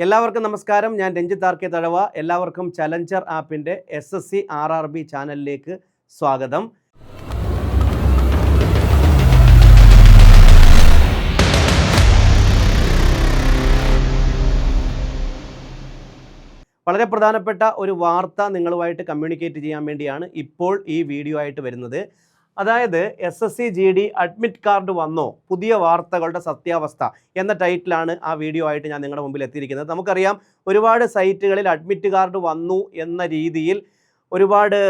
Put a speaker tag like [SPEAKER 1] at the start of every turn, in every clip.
[SPEAKER 1] എല്ലാവർക്കും നമസ്കാരം. ഞാൻ രഞ്ജിത്ത് ആർ കെ തഴവ. എല്ലാവർക്കും ചലഞ്ചർ ആപ്പിൻ്റെ SSC RRB ചാനലിലേക്ക് സ്വാഗതം. വളരെ പ്രധാനപ്പെട്ട ഒരു വാർത്ത നിങ്ങളുമായിട്ട് കമ്മ്യൂണിക്കേറ്റ് ചെയ്യാൻ വേണ്ടിയാണ് ഇപ്പോൾ ഈ വീഡിയോ ആയിട്ട് വരുന്നത്. അതായത് SSC GD അഡ്മിറ്റ് കാർഡ് വന്നോ, പുതിയ വാർത്തകളുടെ സത്യാവസ്ഥ എന്ന ടൈറ്റിലാണ് ആ വീഡിയോ ആയിട്ട് ഞാൻ നിങ്ങളുടെ മുമ്പിൽ എത്തിയിരിക്കുന്നത്. നമുക്കറിയാം, ഒരുപാട് സൈറ്റുകളിൽ അഡ്മിറ്റ് കാർഡ് വന്നു എന്ന രീതിയിൽ ഒരുപാട്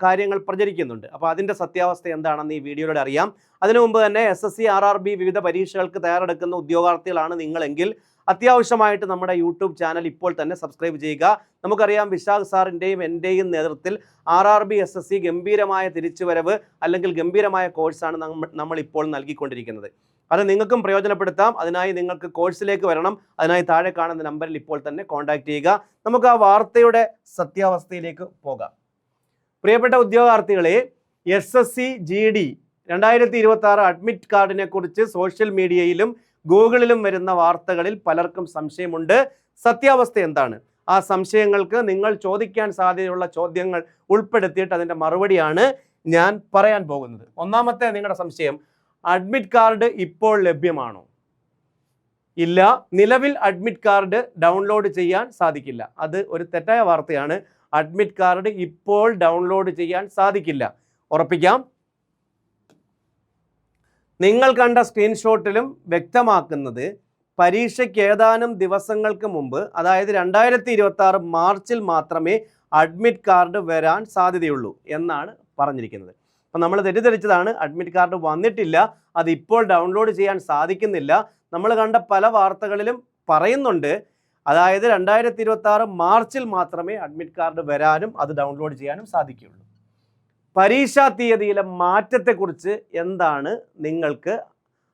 [SPEAKER 1] കാര്യങ്ങൾ പ്രചരിക്കുന്നുണ്ട്. അപ്പോൾ അതിൻ്റെ സത്യാവസ്ഥ എന്താണെന്ന് ഈ വീഡിയോയിലൂടെ അറിയാം. അതിനു മുമ്പ് തന്നെ SSC RRB വിവിധ പരീക്ഷകൾക്ക് തയ്യാറെടുക്കുന്ന ഉദ്യോഗാർത്ഥികളാണ് നിങ്ങളെങ്കിൽ അത്യാവശ്യമായിട്ട് നമ്മുടെ യൂട്യൂബ് ചാനൽ ഇപ്പോൾ തന്നെ സബ്സ്ക്രൈബ് ചെയ്യുക. നമുക്കറിയാം, വിശാഖ് സാറിൻ്റെയും എൻ്റെയും നേതൃത്വത്തിൽ RRB SSC ഗംഭീരമായ തിരിച്ചുവരവ് അല്ലെങ്കിൽ ഗംഭീരമായ കോഴ്സാണ് നമ്മൾ ഇപ്പോൾ നൽകിക്കൊണ്ടിരിക്കുന്നത്. അത് നിങ്ങൾക്കും പ്രയോജനപ്പെടുത്താം. അതിനായി നിങ്ങൾക്ക് കോഴ്സിലേക്ക് വരണം. അതിനായി താഴെ കാണുന്ന നമ്പറിൽ ഇപ്പോൾ തന്നെ കോൺടാക്റ്റ് ചെയ്യുക. നമുക്ക് ആ വാർത്തയുടെ സത്യാവസ്ഥയിലേക്ക് പോകാം. പ്രിയപ്പെട്ട ഉദ്യോഗാർത്ഥികളെ, SSC GD 2026 അഡ്മിറ്റ് കാർഡിനെ കുറിച്ച് സോഷ്യൽ മീഡിയയിലും ഗൂഗിളിലും വരുന്ന വാർത്തകളിൽ പലർക്കും സംശയമുണ്ട്. സത്യാവസ്ഥ എന്താണ്? ആ സംശയങ്ങൾക്ക് നിങ്ങൾ ചോദിക്കാൻ സാധ്യതയുള്ള ചോദ്യങ്ങൾ ഉൾപ്പെടുത്തിയിട്ട് അതിൻ്റെ മറുപടിയാണ് ഞാൻ പറയാൻ പോകുന്നത്. ഒന്നാമത്തെ നിങ്ങളുടെ സംശയം, അഡ്മിറ്റ് കാർഡ് ഇപ്പോൾ ലഭ്യമാണോ? ഇല്ല, നിലവിൽ അഡ്മിറ്റ് കാർഡ് ഡൗൺലോഡ് ചെയ്യാൻ സാധിക്കില്ല. അത് ഒരു തെറ്റായ വാർത്തയാണ്. അഡ്മിറ്റ് കാർഡ് ഇപ്പോൾ ഡൗൺലോഡ് ചെയ്യാൻ സാധിക്കില്ല. ഉറപ്പിക്കാം. നിങ്ങൾ കണ്ട സ്ക്രീൻഷോട്ടിലും വ്യക്തമാക്കുന്നത് പരീക്ഷയ്ക്ക് ഏതാനും ദിവസങ്ങൾക്ക് മുമ്പ്, അതായത് 2026 മാർച്ചിൽ മാത്രമേ അഡ്മിറ്റ് കാർഡ് വരാൻ സാധ്യതയുള്ളൂ എന്നാണ് പറഞ്ഞിരിക്കുന്നത്. അപ്പം നമ്മൾ തെറ്റിദ്ധരിച്ചതാണ്. അഡ്മിറ്റ് കാർഡ് വന്നിട്ടില്ല, അത് ഇപ്പോൾ ഡൗൺലോഡ് ചെയ്യാൻ സാധിക്കുന്നില്ല. നമ്മൾ കണ്ട പല വാർത്തകളിലും പറയുന്നുണ്ട്, അതായത് 2026 മാർച്ചിൽ മാത്രമേ അഡ്മിറ്റ് കാർഡ് വരാനും അത് ഡൗൺലോഡ് ചെയ്യാനും സാധിക്കുകയുള്ളൂ. പരീക്ഷാ തീയതിയിലെ മാറ്റത്തെക്കുറിച്ച് എന്താണ് നിങ്ങൾക്ക്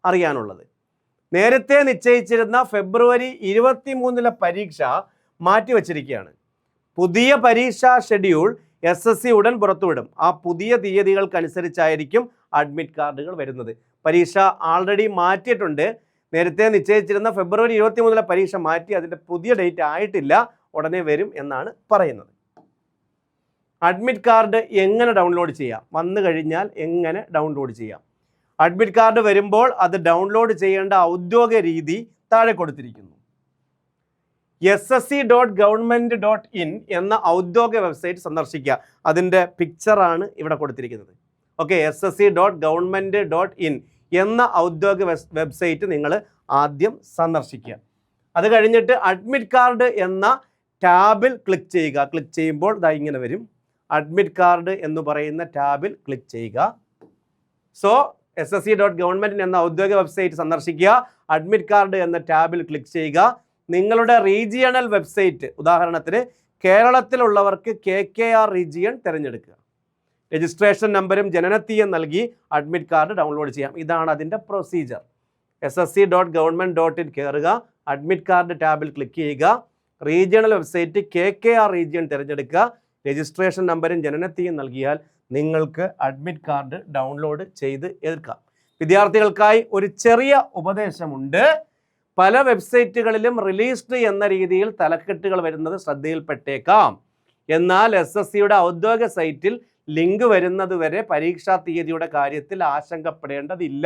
[SPEAKER 1] അറിയാനുള്ളത്? നേരത്തെ നിശ്ചയിച്ചിരുന്ന ഫെബ്രുവരി 23 പരീക്ഷ മാറ്റിവെച്ചിരിക്കുകയാണ്. പുതിയ പരീക്ഷാ ഷെഡ്യൂൾ SSC ഉടൻ പുറത്തുവിടും. ആ പുതിയ തീയതികൾക്കനുസരിച്ചായിരിക്കും അഡ്മിറ്റ് കാർഡുകൾ വരുന്നത്. പരീക്ഷ ആൾറെഡി മാറ്റിയിട്ടുണ്ട്. നേരത്തെ നിശ്ചയിച്ചിരുന്ന ഫെബ്രുവരി 23 പരീക്ഷ മാറ്റി. അതിൻ്റെ പുതിയ ഡേറ്റ് ആയിട്ടില്ല, ഉടനെ വരും എന്നാണ് പറയുന്നത്. അഡ്മിറ്റ് കാർഡ് എങ്ങനെ ഡൗൺലോഡ് ചെയ്യാം? വന്നു കഴിഞ്ഞാൽ എങ്ങനെ ഡൗൺലോഡ് ചെയ്യാം? അഡ്മിറ്റ് കാർഡ് വരുമ്പോൾ അത് ഡൗൺലോഡ് ചെയ്യേണ്ട ഔദ്യോഗിക രീതി താഴെ കൊടുത്തിരിക്കുന്നു. ssc.government.in എന്ന ഔദ്യോഗിക വെബ്സൈറ്റ് സന്ദർശിക്കുക. അതിൻ്റെ പിക്ചറാണ് ഇവിടെ കൊടുത്തിരിക്കുന്നത്. ഓക്കെ, ssc.government.in എന്ന ഔദ്യോഗിക വെബ്സൈറ്റ് നിങ്ങൾ ആദ്യം സന്ദർശിക്കുക. അത് കഴിഞ്ഞിട്ട് അഡ്മിറ്റ് കാർഡ് എന്ന ടാബിൽ ക്ലിക്ക് ചെയ്യുക. ക്ലിക്ക് ചെയ്യുമ്പോൾ ഇതാ ഇങ്ങനെ വരും. അഡ്മിറ്റ് കാർഡ് എന്ന് പറയുന്ന ടാബിൽ ക്ലിക്ക് ചെയ്യുക. സോ ssc.government എന്ന ഔദ്യോഗിക വെബ്സൈറ്റ് സന്ദർശിക്കുക. അഡ്മിറ്റ് കാർഡ് എന്ന ടാബിൽ ക്ലിക്ക് ചെയ്യുക. നിങ്ങളുടെ റീജിയണൽ വെബ്സൈറ്റ്, ഉദാഹരണത്തിന് കേരളത്തിലുള്ളവർക്ക് KKR റീജിയൻ തിരഞ്ഞെടുക്കുക. രജിസ്ട്രേഷൻ നമ്പരും ജനനത്തീയതിയും നൽകി അഡ്മിറ്റ് കാർഡ് ഡൗൺലോഡ് ചെയ്യാം. ഇതാണ് അതിൻ്റെ പ്രൊസീജിയർ. ssc.government.in കയറുക. അഡ്മിറ്റ് കാർഡ് ടാബിൽ ക്ലിക്ക് ചെയ്യുക. റീജിയണൽ വെബ്സൈറ്റ് KKR റീജിയൻ തിരഞ്ഞെടുക്കുക. രജിസ്ട്രേഷൻ നമ്പരും ജനനത്തീയതിയും നൽകിയാൽ നിങ്ങൾക്ക് അഡ്മിറ്റ് കാർഡ് ഡൗൺലോഡ് ചെയ്ത് എടുക്കാം. വിദ്യാർത്ഥികൾക്കായി ഒരു ചെറിയ ഉപദേശമുണ്ട്. പല വെബ്സൈറ്റുകളിലും റിലീസ്ഡ് എന്ന രീതിയിൽ തലക്കെട്ടുകൾ വരുന്നത് ശ്രദ്ധയിൽപ്പെട്ടേക്കാം. എന്നാൽ SSCയുടെ ഔദ്യോഗിക സൈറ്റിൽ ലിങ്ക് വരുന്നത് വരെ പരീക്ഷാ തീയതിയുടെ കാര്യത്തിൽ ആശങ്കപ്പെടേണ്ടതില്ല.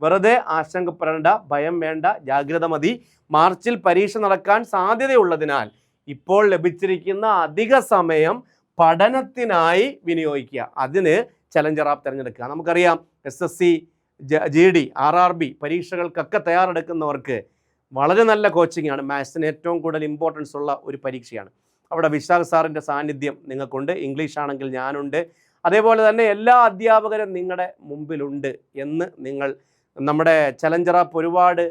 [SPEAKER 1] വെറുതെ ആശങ്കപ്പെടേണ്ട, ഭയം വേണ്ട, ജാഗ്രത മതി. മാർച്ചിൽ പരീക്ഷ നടക്കാൻ സാധ്യതയുള്ളതിനാൽ ഇപ്പോൾ ലഭിച്ചിരിക്കുന്ന അധിക സമയം പഠനത്തിനായി വിനിയോഗിക്കുക. അതിന് ചലഞ്ചർ ആപ്പ് തിരഞ്ഞെടുക്കുക. നമുക്കറിയാം, SSC GD RRB പരീക്ഷകൾക്കൊക്കെ തയ്യാറെടുക്കുന്നവർക്ക് വളരെ നല്ല കോച്ചിങ് ആണ്. മാത്സിന് ഏറ്റവും കൂടുതൽ ഇമ്പോർട്ടൻസ് ഉള്ള ഒരു പരീക്ഷയാണ്. അവിടെ വിശാഖ് സാറിൻ്റെ സാന്നിധ്യം നിങ്ങൾക്കുണ്ട്. ഇംഗ്ലീഷ് ആണെങ്കിൽ ഞാനുണ്ട്. അതേപോലെ തന്നെ എല്ലാ അധ്യാപകരും നിങ്ങളുടെ മുമ്പിലുണ്ട് എന്ന് നമ്മുടെ ചലഞ്ചർ ആപ്പ് ഒരുപാട്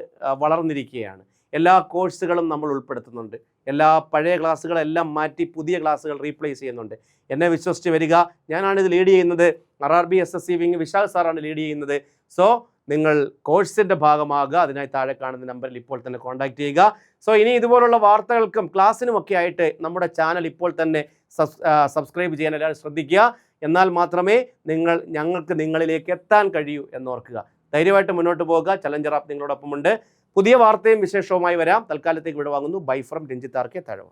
[SPEAKER 1] വളർന്നിരിക്കുകയാണ്. എല്ലാ കോഴ്സുകളും നമ്മൾ ഉൾപ്പെടുത്തുന്നുണ്ട്. എല്ലാ പഴയ ക്ലാസ്സുകളെല്ലാം മാറ്റി പുതിയ ക്ലാസ്സുകൾ റീപ്ലേസ് ചെയ്യുന്നുണ്ട്. എന്നെ വിശ്വസിച്ച് വരിക. ഞാനാണിത് ലീഡ് ചെയ്യുന്നത്. RRB SSC വിങ് വിശാഖ് സാറാണ് ലീഡ് ചെയ്യുന്നത്. സോ നിങ്ങൾ കോഴ്സിൻ്റെ ഭാഗമാകുക. അതിനായി താഴെ കാണുന്ന നമ്പറിൽ ഇപ്പോൾ തന്നെ കോൺടാക്റ്റ് ചെയ്യുക. സോ ഇനി ഇതുപോലുള്ള വാർത്തകൾക്കും ക്ലാസ്സിനുമൊക്കെ ആയിട്ട് നമ്മുടെ ചാനൽ ഇപ്പോൾ തന്നെ സബ്സ്ക്രൈബ് ചെയ്യാൻ എല്ലാവരും ശ്രദ്ധിക്കുക. എന്നാൽ മാത്രമേ ഞങ്ങൾക്ക് നിങ്ങളിലേക്ക് എത്താൻ കഴിയൂ എന്നോർക്കുക. ധൈര്യമായിട്ട് മുന്നോട്ട് പോകുക. ചലഞ്ചർ ആപ്പ് നിങ്ങളോടൊപ്പമുണ്ട്. പുതിയ വാർത്തയും വിശേഷവുമായി വരാം. തൽക്കാലത്തേക്ക് വിടവാങ്ങുന്നു. Bye from Ranjith R K Thazhava.